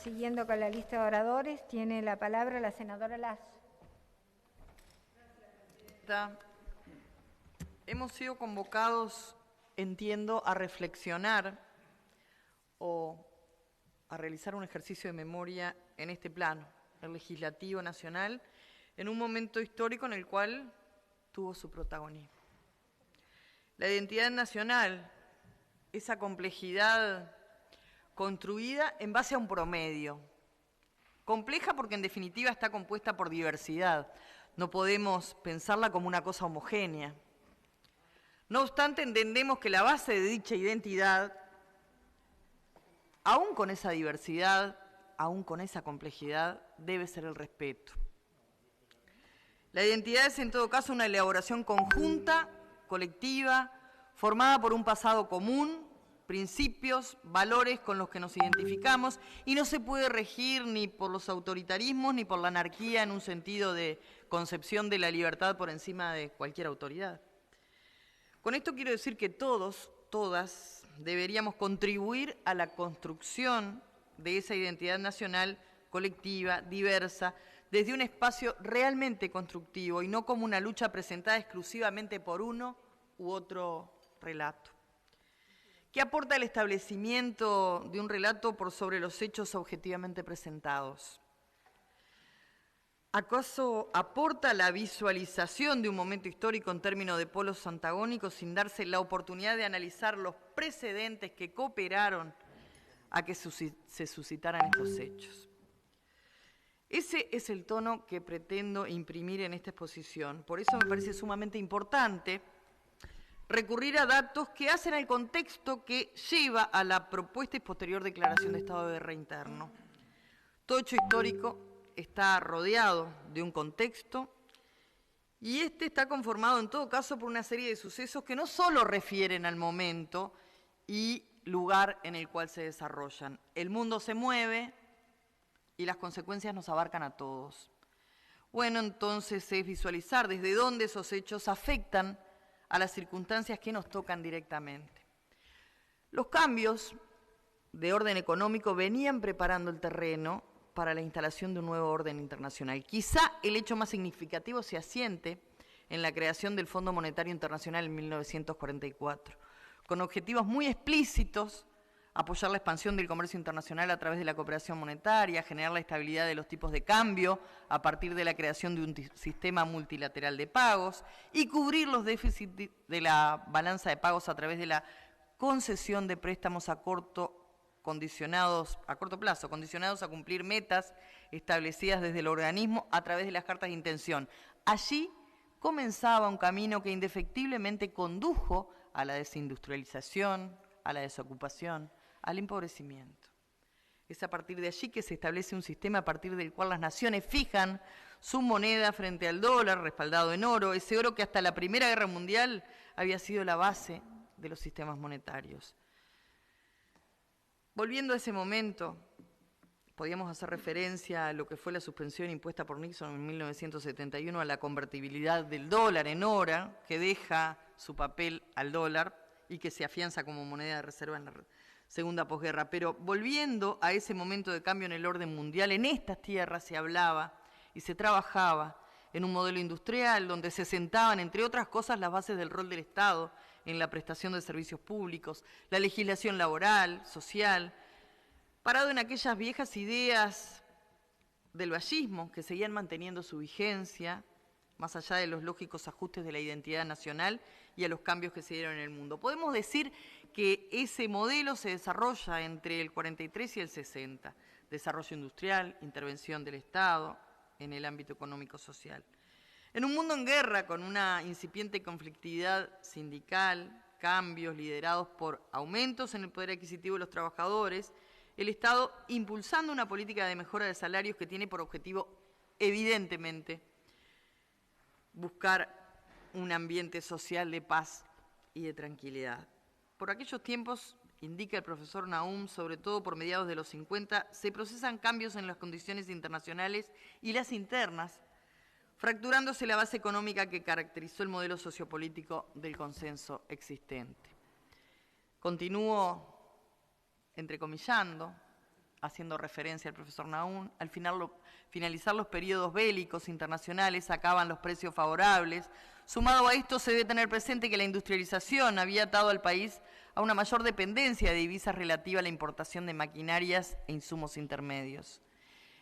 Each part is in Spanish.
Siguiendo con la lista de oradores, tiene la palabra la senadora Lazo. Hemos sido convocados, entiendo, a reflexionar o a realizar un ejercicio de memoria en este plano, el legislativo nacional, en un momento histórico en el cual tuvo su protagonismo. La identidad nacional, esa complejidad construida en base a un promedio. Compleja porque en definitiva está compuesta por diversidad. No podemos pensarla como una cosa homogénea. No obstante, entendemos que la base de dicha identidad, aún con esa diversidad, aún con esa complejidad, debe ser el respeto. La identidad es en todo caso una elaboración conjunta, colectiva, formada por un pasado común, principios, valores con los que nos identificamos, y no se puede regir ni por los autoritarismos ni por la anarquía en un sentido de concepción de la libertad por encima de cualquier autoridad. Con esto quiero decir que todos, todas, deberíamos contribuir a la construcción de esa identidad nacional colectiva, diversa, desde un espacio realmente constructivo y no como una lucha presentada exclusivamente por uno u otro relato. ¿Qué aporta el establecimiento de un relato por sobre los hechos objetivamente presentados? ¿Acaso aporta la visualización de un momento histórico en términos de polos antagónicos sin darse la oportunidad de analizar los precedentes que cooperaron a que se suscitaran estos hechos? Ese es el tono que pretendo imprimir en esta exposición. Por eso me parece sumamente importante recurrir a datos que hacen al contexto que lleva a la propuesta y posterior declaración de estado de guerra interno. Todo hecho histórico está rodeado de un contexto y este está conformado en todo caso por una serie de sucesos que no solo refieren al momento y lugar en el cual se desarrollan. El mundo se mueve y las consecuencias nos abarcan a todos. Bueno, entonces es visualizar desde dónde esos hechos afectan a las circunstancias que nos tocan directamente. Los cambios de orden económico venían preparando el terreno para la instalación de un nuevo orden internacional. Quizá el hecho más significativo se asiente en la creación del Fondo Monetario Internacional en 1944, con objetivos muy explícitos: apoyar la expansión del comercio internacional a través de la cooperación monetaria, generar la estabilidad de los tipos de cambio a partir de la creación de un sistema multilateral de pagos y cubrir los déficits de la balanza de pagos a través de la concesión de préstamos a corto plazo, condicionados a cumplir metas establecidas desde el organismo a través de las cartas de intención. Allí comenzaba un camino que indefectiblemente condujo a la desindustrialización, a la desocupación, al empobrecimiento. Es a partir de allí que se establece un sistema a partir del cual las naciones fijan su moneda frente al dólar, respaldado en oro, ese oro que hasta la Primera Guerra Mundial había sido la base de los sistemas monetarios. Volviendo a ese momento, podíamos hacer referencia a lo que fue la suspensión impuesta por Nixon en 1971 a la convertibilidad del dólar en oro, que deja su papel al dólar y que se afianza como moneda de reserva en la segunda posguerra. Pero volviendo a ese momento de cambio en el orden mundial, en estas tierras se hablaba y se trabajaba en un modelo industrial donde se sentaban, entre otras cosas, las bases del rol del Estado en la prestación de servicios públicos, la legislación laboral, social, parado en aquellas viejas ideas del vallismo que seguían manteniendo su vigencia, más allá de los lógicos ajustes de la identidad nacional y a los cambios que se dieron en el mundo. Podemos decir que ese modelo se desarrolla entre el 43 y el 60, desarrollo industrial, intervención del Estado en el ámbito económico-social. En un mundo en guerra, con una incipiente conflictividad sindical, cambios liderados por aumentos en el poder adquisitivo de los trabajadores, el Estado impulsando una política de mejora de salarios que tiene por objetivo, evidentemente, buscar un ambiente social de paz y de tranquilidad. Por aquellos tiempos, indica el profesor Naum, sobre todo por mediados de los 50, se procesan cambios en las condiciones internacionales y las internas, fracturándose la base económica que caracterizó el modelo sociopolítico del consenso existente. Continúo entrecomillando, haciendo referencia al profesor Nahum, al finalizar los periodos bélicos internacionales sacaban los precios favorables. Sumado a esto, se debe tener presente que la industrialización había atado al país a una mayor dependencia de divisas relativa a la importación de maquinarias e insumos intermedios.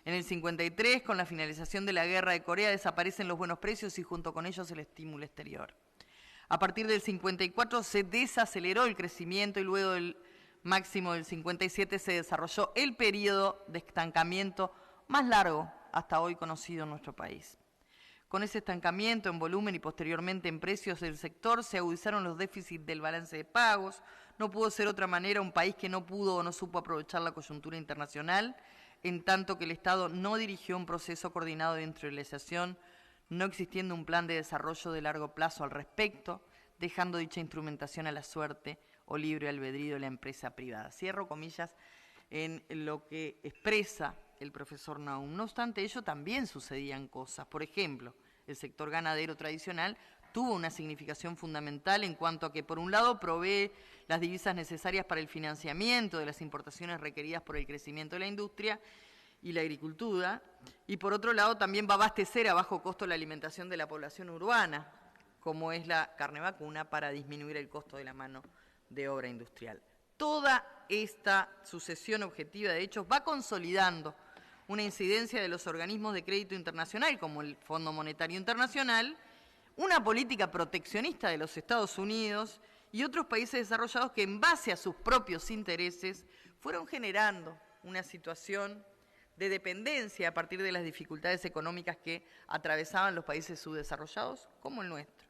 En el 53, con la finalización de la guerra de Corea, desaparecen los buenos precios y junto con ellos el estímulo exterior. A partir del 54 se desaceleró el crecimiento y luego del máximo del 57 se desarrolló el periodo de estancamiento más largo hasta hoy conocido en nuestro país. Con ese estancamiento en volumen y posteriormente en precios del sector se agudizaron los déficits del balance de pagos. No pudo ser otra manera un país que no pudo o no supo aprovechar la coyuntura internacional, en tanto que el Estado no dirigió un proceso coordinado de industrialización, no existiendo un plan de desarrollo de largo plazo al respecto, dejando dicha instrumentación a la suerte o libre albedrío de la empresa privada. Cierro comillas en lo que expresa el profesor Nahum. No obstante ello, también sucedían cosas. Por ejemplo, el sector ganadero tradicional tuvo una significación fundamental en cuanto a que, por un lado, provee las divisas necesarias para el financiamiento de las importaciones requeridas por el crecimiento de la industria y la agricultura, y por otro lado también va a abastecer a bajo costo la alimentación de la población urbana, como es la carne vacuna, para disminuir el costo de la mano de obra industrial. Toda esta sucesión objetiva de hechos va consolidando una incidencia de los organismos de crédito internacional, como el Fondo Monetario Internacional, una política proteccionista de los Estados Unidos y otros países desarrollados que en base a sus propios intereses fueron generando una situación de dependencia a partir de las dificultades económicas que atravesaban los países subdesarrollados como el nuestro.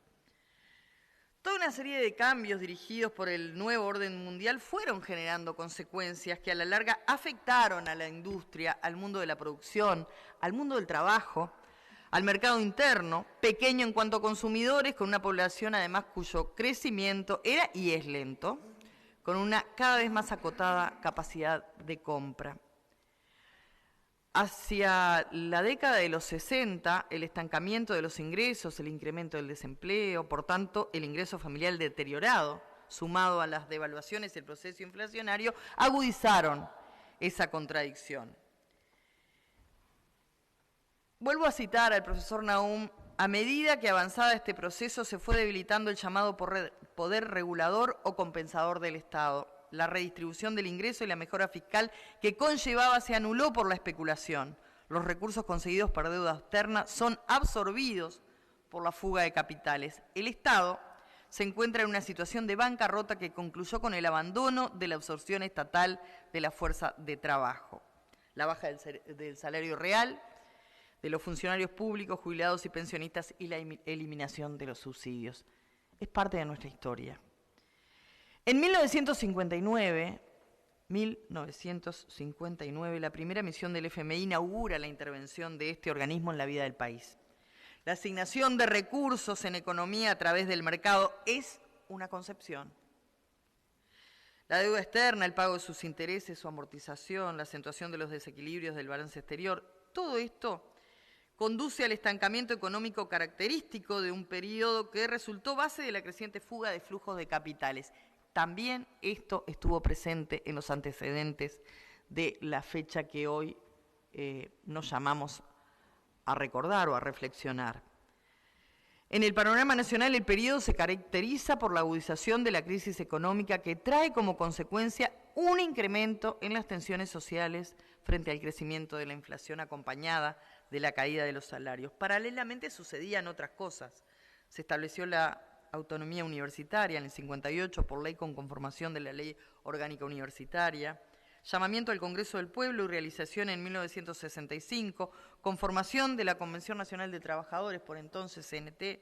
Toda una serie de cambios dirigidos por el nuevo orden mundial fueron generando consecuencias que a la larga afectaron a la industria, al mundo de la producción, al mundo del trabajo, al mercado interno, pequeño en cuanto a consumidores, con una población además cuyo crecimiento era y es lento, con una cada vez más acotada capacidad de compra. Hacia la década de los 60, el estancamiento de los ingresos, el incremento del desempleo, por tanto, el ingreso familiar deteriorado, sumado a las devaluaciones y el proceso inflacionario, agudizaron esa contradicción. Vuelvo a citar al profesor Nahum: a medida que avanzaba este proceso se fue debilitando el llamado poder regulador o compensador del Estado. La redistribución del ingreso y la mejora fiscal que conllevaba se anuló por la especulación. Los recursos conseguidos por deuda externa son absorbidos por la fuga de capitales. El Estado se encuentra en una situación de bancarrota que concluyó con el abandono de la absorción estatal de la fuerza de trabajo, la baja del salario real de los funcionarios públicos, jubilados y pensionistas y la eliminación de los subsidios. Es parte de nuestra historia. En 1959, la primera misión del FMI inaugura la intervención de este organismo en la vida del país. La asignación de recursos en economía a través del mercado es una concepción. La deuda externa, el pago de sus intereses, su amortización, la acentuación de los desequilibrios del balance exterior, todo esto conduce al estancamiento económico característico de un periodo que resultó base de la creciente fuga de flujos de capitales. También esto estuvo presente en los antecedentes de la fecha que hoy nos llamamos a recordar o a reflexionar. En el panorama nacional, el periodo se caracteriza por la agudización de la crisis económica que trae como consecuencia un incremento en las tensiones sociales frente al crecimiento de la inflación acompañada de la caída de los salarios. Paralelamente sucedían otras cosas. Se estableció la autonomía universitaria en el 58 por ley con conformación de la Ley Orgánica Universitaria, llamamiento al Congreso del Pueblo y realización en 1965, conformación de la Convención Nacional de Trabajadores, por entonces CNT,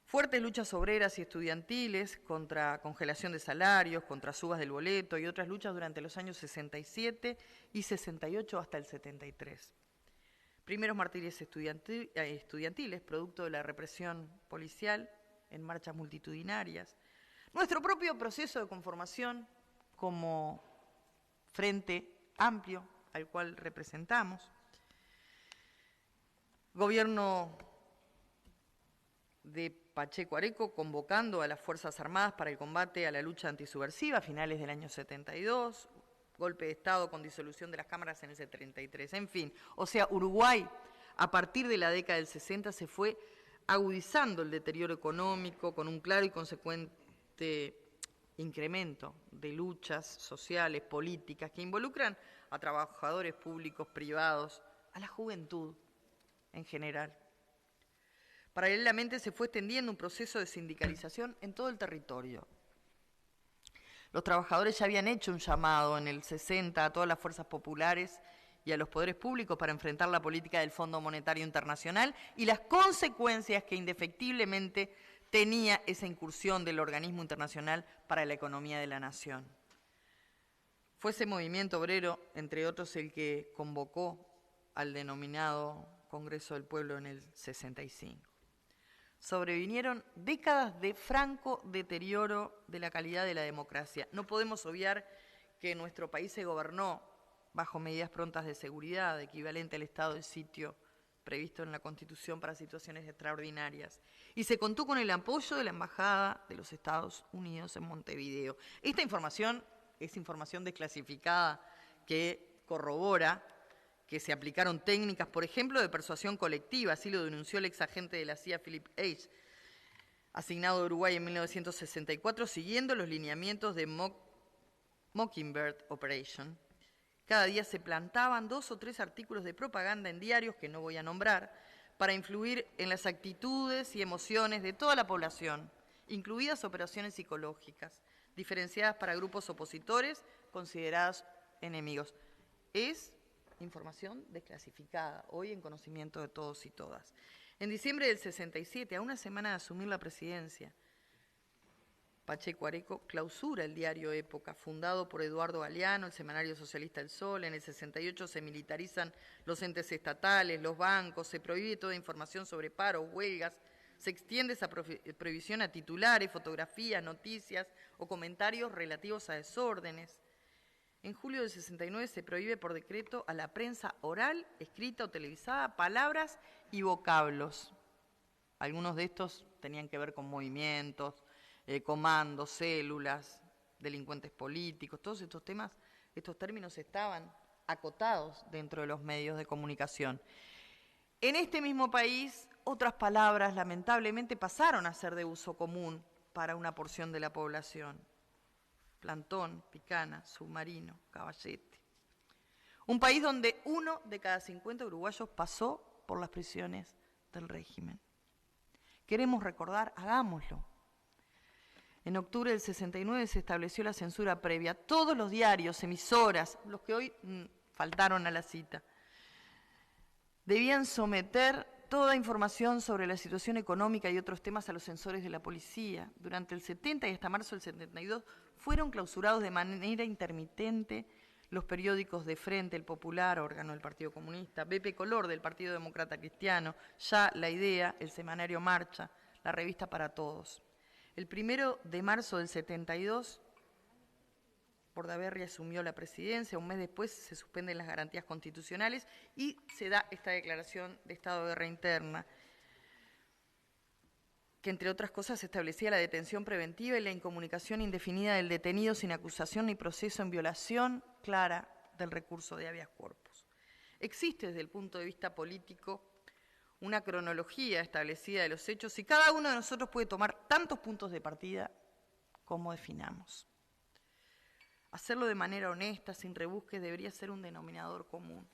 fuertes luchas obreras y estudiantiles contra congelación de salarios, contra subas del boleto y otras luchas durante los años 67 y 68 hasta el 73. Primeros martirios estudiantiles, producto de la represión policial, en marchas multitudinarias. Nuestro propio proceso de conformación como frente amplio al cual representamos. Gobierno de Pacheco Areco convocando a las Fuerzas Armadas para el combate a la lucha antisubversiva a finales del año 72, golpe de Estado con disolución de las cámaras en el 73. En fin, o sea, Uruguay, a partir de la década del 60, se fue agudizando el deterioro económico con un claro y consecuente incremento de luchas sociales, políticas, que involucran a trabajadores públicos, privados, a la juventud en general. Paralelamente se fue extendiendo un proceso de sindicalización en todo el territorio. Los trabajadores ya habían hecho un llamado en el 60 a todas las fuerzas populares y a los poderes públicos para enfrentar la política del Fondo Monetario Internacional y las consecuencias que indefectiblemente tenía esa incursión del organismo internacional para la economía de la nación. Fue ese movimiento obrero, entre otros, el que convocó al denominado Congreso del Pueblo en el 65. Sobrevinieron décadas de franco deterioro de la calidad de la democracia. No podemos obviar que nuestro país se gobernó bajo medidas prontas de seguridad, equivalente al estado de sitio previsto en la Constitución para situaciones extraordinarias. Y se contó con el apoyo de la Embajada de los Estados Unidos en Montevideo. Esta información es información desclasificada que corrobora que se aplicaron técnicas, por ejemplo, de persuasión colectiva, así lo denunció el exagente de la CIA, Philip H., asignado a Uruguay en 1964, siguiendo los lineamientos de Mockingbird Operation. Cada día se plantaban 2 o 3 artículos de propaganda en diarios, que no voy a nombrar, para influir en las actitudes y emociones de toda la población, incluidas operaciones psicológicas, diferenciadas para grupos opositores considerados enemigos. Es información desclasificada, hoy en conocimiento de todos y todas. En diciembre del 67, a una semana de asumir la presidencia, Pacheco Areco clausura el diario Época, fundado por Eduardo Galeano, el semanario socialista El Sol. En el 68 se militarizan los entes estatales, los bancos, se prohíbe toda información sobre paros, huelgas, se extiende esa prohibición a titulares, fotografías, noticias o comentarios relativos a desórdenes. En julio del 69 se prohíbe por decreto a la prensa oral, escrita o televisada, palabras y vocablos. Algunos de estos tenían que ver con movimientos, comandos, células, delincuentes políticos, todos estos temas, estos términos estaban acotados dentro de los medios de comunicación. En este mismo país, otras palabras lamentablemente pasaron a ser de uso común para una porción de la población. Plantón, picana, submarino, caballete. Un país donde 1 de cada 50 uruguayos pasó por las prisiones del régimen. Queremos recordar, hagámoslo. En octubre del 69 se estableció la censura previa. Todos los diarios, emisoras, los que hoy faltaron a la cita, debían someter toda información sobre la situación económica y otros temas a los censores de la policía. Durante el 70 y hasta marzo del 72 fueron clausurados de manera intermitente los periódicos de Frente, El Popular, órgano del Partido Comunista, BP Color del Partido Demócrata Cristiano, Ya, La Idea, el semanario Marcha, la revista Para Todos. El 1 de marzo del 72, Bordaberry asumió la presidencia. Un mes después se suspenden las garantías constitucionales y se da esta declaración de estado de guerra interna, que entre otras cosas establecía la detención preventiva y la incomunicación indefinida del detenido sin acusación ni proceso, en violación clara del recurso de habeas corpus. Existe desde el punto de vista político una cronología establecida de los hechos y cada uno de nosotros puede tomar tantos puntos de partida como definamos. Hacerlo de manera honesta, sin rebusques, debería ser un denominador común.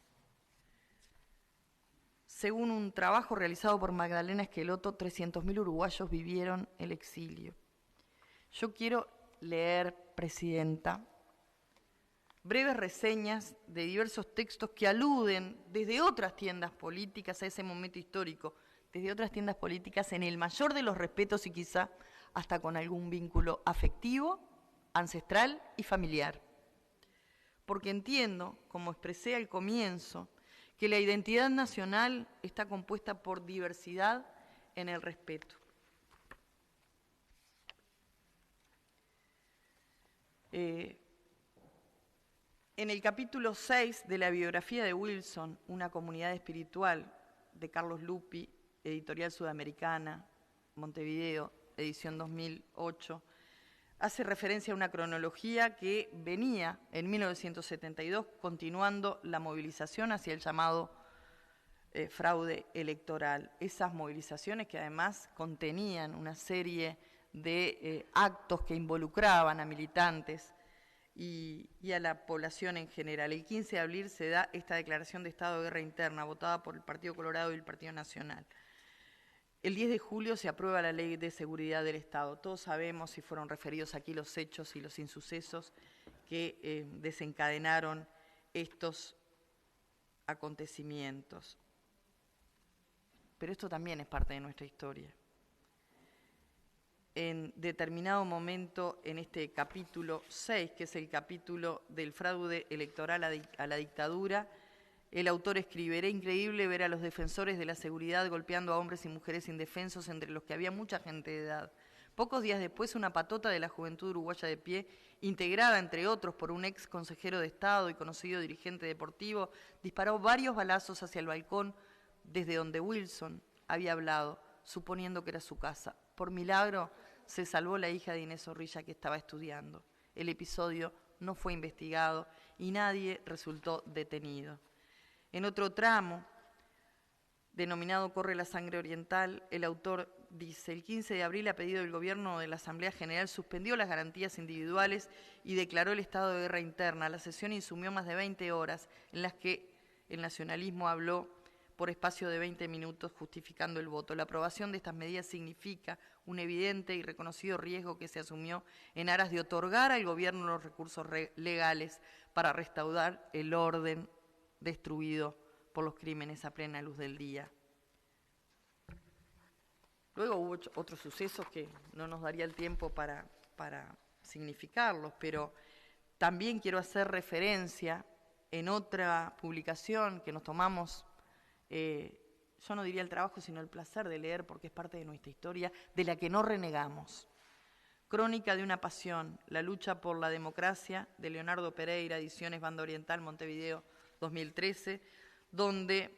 Según un trabajo realizado por Magdalena Esqueloto, 300.000 uruguayos vivieron el exilio. Yo quiero leer, Presidenta, breves reseñas de diversos textos que aluden desde otras tiendas políticas a ese momento histórico, desde otras tiendas políticas en el mayor de los respetos y quizá hasta con algún vínculo afectivo, ancestral y familiar. Porque entiendo, como expresé al comienzo, que la identidad nacional está compuesta por diversidad en el respeto. En el capítulo 6 de la biografía de Wilson, Una comunidad espiritual, de Carlos Lupi, editorial Sudamericana, Montevideo, edición 2008, hace referencia a una cronología que venía en 1972 continuando la movilización hacia el llamado fraude electoral. Esas movilizaciones que además contenían una serie de actos que involucraban a militantes y a la población en general. El 15 de abril se da esta declaración de estado de guerra interna votada por el Partido Colorado y el Partido Nacional. El 10 de julio se aprueba la Ley de Seguridad del Estado. Todos sabemos, y fueron referidos aquí los hechos y los insucesos que desencadenaron estos acontecimientos. Pero esto también es parte de nuestra historia. En determinado momento, en este capítulo 6, que es el capítulo del fraude electoral a la dictadura, el autor escribe: era increíble ver a los defensores de la seguridad golpeando a hombres y mujeres indefensos, entre los que había mucha gente de edad. Pocos días después, una patota de la juventud uruguaya de pie, integrada entre otros por un ex consejero de Estado y conocido dirigente deportivo, disparó varios balazos hacia el balcón desde donde Wilson había hablado, suponiendo que era su casa. Por milagro, se salvó la hija de Inés Zorrilla, que estaba estudiando. El episodio no fue investigado y nadie resultó detenido. En otro tramo, denominado Corre la Sangre Oriental, el autor dice: el 15 de abril, a pedido del gobierno de la Asamblea General, suspendió las garantías individuales y declaró el estado de guerra interna. La sesión insumió más de 20 horas, en las que el nacionalismo habló por espacio de 20 minutos justificando el voto. La aprobación de estas medidas significa un evidente y reconocido riesgo que se asumió en aras de otorgar al gobierno los recursos legales para restaurar el orden destruido por los crímenes a plena luz del día. Luego hubo otros sucesos que no nos daría el tiempo para significarlos, pero también quiero hacer referencia en otra publicación que nos tomamos, yo no diría el trabajo, sino el placer de leer, porque es parte de nuestra historia, de la que no renegamos. Crónica de una pasión, la lucha por la democracia, de Leonardo Pereira, Ediciones Banda Oriental, Montevideo, 2013, donde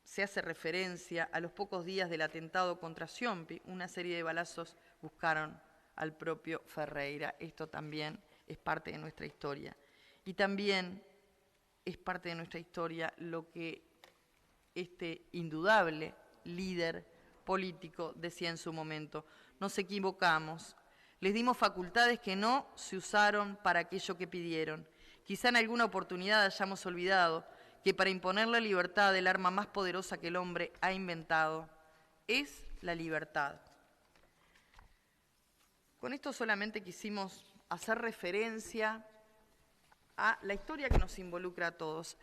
se hace referencia a los pocos días del atentado contra Sciompi. Una serie de balazos buscaron al propio Ferreira. Esto también es parte de nuestra historia. Y también es parte de nuestra historia lo que este indudable líder político decía en su momento: nos equivocamos, les dimos facultades que no se usaron para aquello que pidieron. Quizá en alguna oportunidad hayamos olvidado que para imponer la libertad, el arma más poderosa que el hombre ha inventado es la libertad. Con esto solamente quisimos hacer referencia a la historia que nos involucra a todos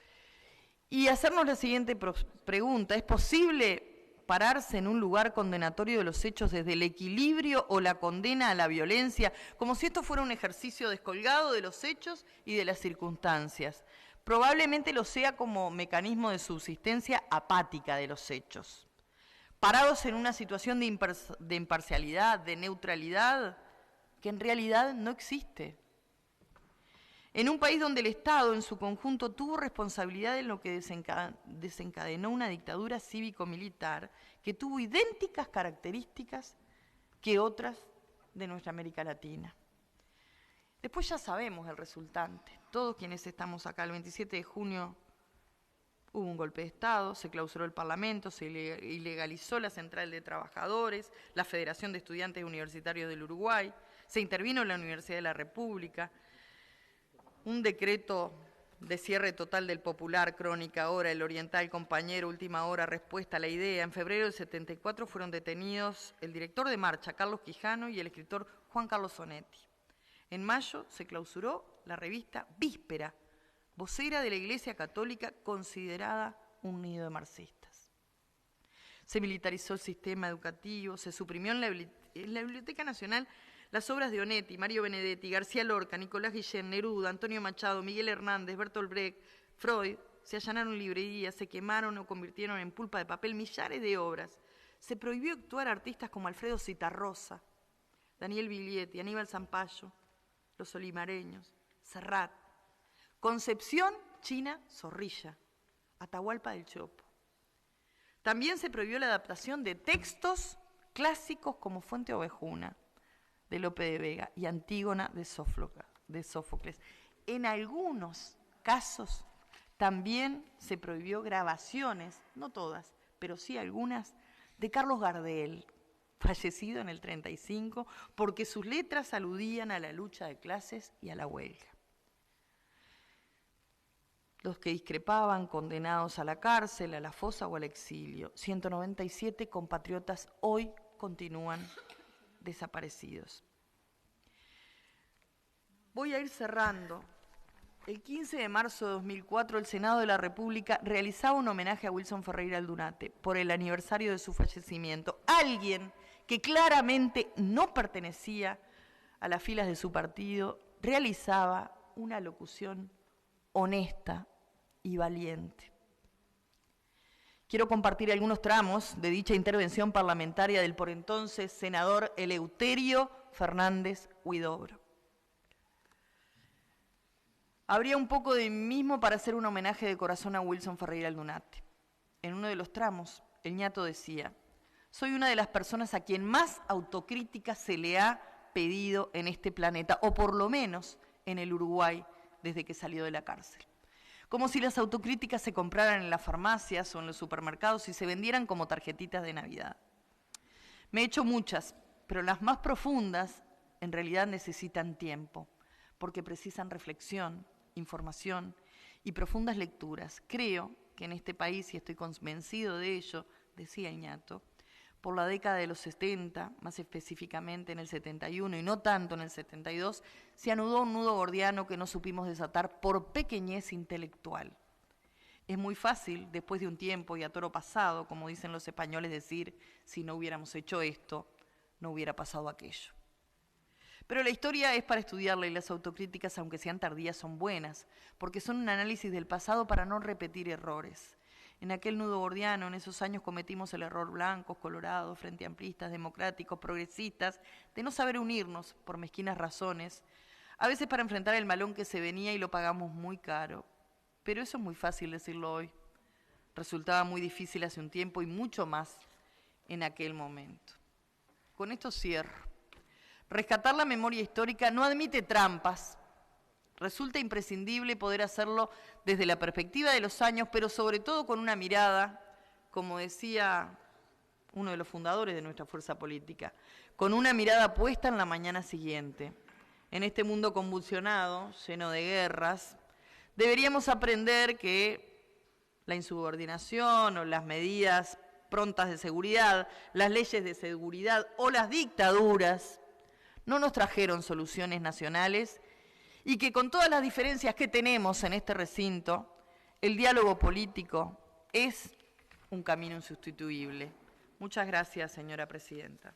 y hacernos la siguiente pregunta: ¿es posible pararse en un lugar condenatorio de los hechos desde el equilibrio o la condena a la violencia, como si esto fuera un ejercicio descolgado de los hechos y de las circunstancias? Probablemente lo sea como mecanismo de subsistencia apática de los hechos. Parados en una situación de imparcialidad, de neutralidad, que en realidad no existe. En un país donde el Estado en su conjunto tuvo responsabilidad en lo que desencadenó una dictadura cívico-militar que tuvo idénticas características que otras de nuestra América Latina. Después ya sabemos el resultante. Todos quienes estamos acá, el 27 de junio hubo un golpe de Estado, se clausuró el Parlamento, se ilegalizó la Central de Trabajadores, la Federación de Estudiantes Universitarios del Uruguay, se intervino en la Universidad de la República, un decreto de cierre total del Popular, Crónica, Hora, El Oriental, Compañero, Última Hora, Respuesta a la Idea. En febrero del 74 fueron detenidos el director de Marcha, Carlos Quijano, y el escritor Juan Carlos Sonetti. En mayo se clausuró la revista Víspera, vocera de la Iglesia Católica, considerada un nido de marxistas. Se militarizó el sistema educativo, se suprimió en la Biblioteca Nacional las obras de Onetti, Mario Benedetti, García Lorca, Nicolás Guillén, Neruda, Antonio Machado, Miguel Hernández, Bertolt Brecht, Freud. Se allanaron librerías, se quemaron o convirtieron en pulpa de papel millares de obras. Se prohibió actuar a artistas como Alfredo Zitarrosa, Daniel Biglietti, Aníbal Zampayo, los olimareños, Serrat, Concepción China Zorrilla, Atahualpa del Chopo. También se prohibió la adaptación de textos clásicos como Fuente Ovejuna, de Lope de Vega y Antígona de Sófocles. En algunos casos también se prohibió grabaciones, no todas, pero sí algunas, de Carlos Gardel, fallecido en el 35, porque sus letras aludían a la lucha de clases y a la huelga. Los que discrepaban, condenados a la cárcel, a la fosa o al exilio. 197 compatriotas hoy continúan desaparecidos. Voy a ir cerrando. El 15 de marzo de 2004, el Senado de la República realizaba un homenaje a Wilson Ferreira Aldunate por el aniversario de su fallecimiento. Alguien que claramente no pertenecía a las filas de su partido realizaba una locución honesta y valiente. Quiero compartir algunos tramos de dicha intervención parlamentaria del por entonces senador Eleuterio Fernández Huidobro. Habría un poco de mí mismo para hacer un homenaje de corazón a Wilson Ferreira Aldunate. En uno de los tramos, el ñato decía: soy una de las personas a quien más autocrítica se le ha pedido en este planeta, o por lo menos en el Uruguay, desde que salió de la cárcel. Como si las autocríticas se compraran en las farmacias o en los supermercados y se vendieran como tarjetitas de Navidad. Me he hecho muchas, pero las más profundas en realidad necesitan tiempo, porque precisan reflexión, información y profundas lecturas. Creo que en este país, y estoy convencido de ello, decía el ñato, por la década de los 70, más específicamente en el 71 y no tanto en el 72, se anudó un nudo gordiano que no supimos desatar por pequeñez intelectual. Es muy fácil, después de un tiempo y a toro pasado, como dicen los españoles, decir, si no hubiéramos hecho esto, no hubiera pasado aquello. Pero la historia es para estudiarla y las autocríticas, aunque sean tardías, son buenas, porque son un análisis del pasado para no repetir errores. En aquel nudo gordiano, en esos años cometimos el error blancos, colorados, frente amplistas, democráticos, progresistas, de no saber unirnos por mezquinas razones, a veces para enfrentar el malón que se venía y lo pagamos muy caro. Pero eso es muy fácil decirlo hoy. Resultaba muy difícil hace un tiempo y mucho más en aquel momento. Con esto cierro. Rescatar la memoria histórica no admite trampas. Resulta imprescindible poder hacerlo desde la perspectiva de los años, pero sobre todo con una mirada, como decía uno de los fundadores de nuestra fuerza política, con una mirada puesta en la mañana siguiente. En este mundo convulsionado, lleno de guerras, deberíamos aprender que la insubordinación o las medidas prontas de seguridad, las leyes de seguridad o las dictaduras no nos trajeron soluciones nacionales y que con todas las diferencias que tenemos en este recinto, el diálogo político es un camino insustituible. Muchas gracias, señora presidenta.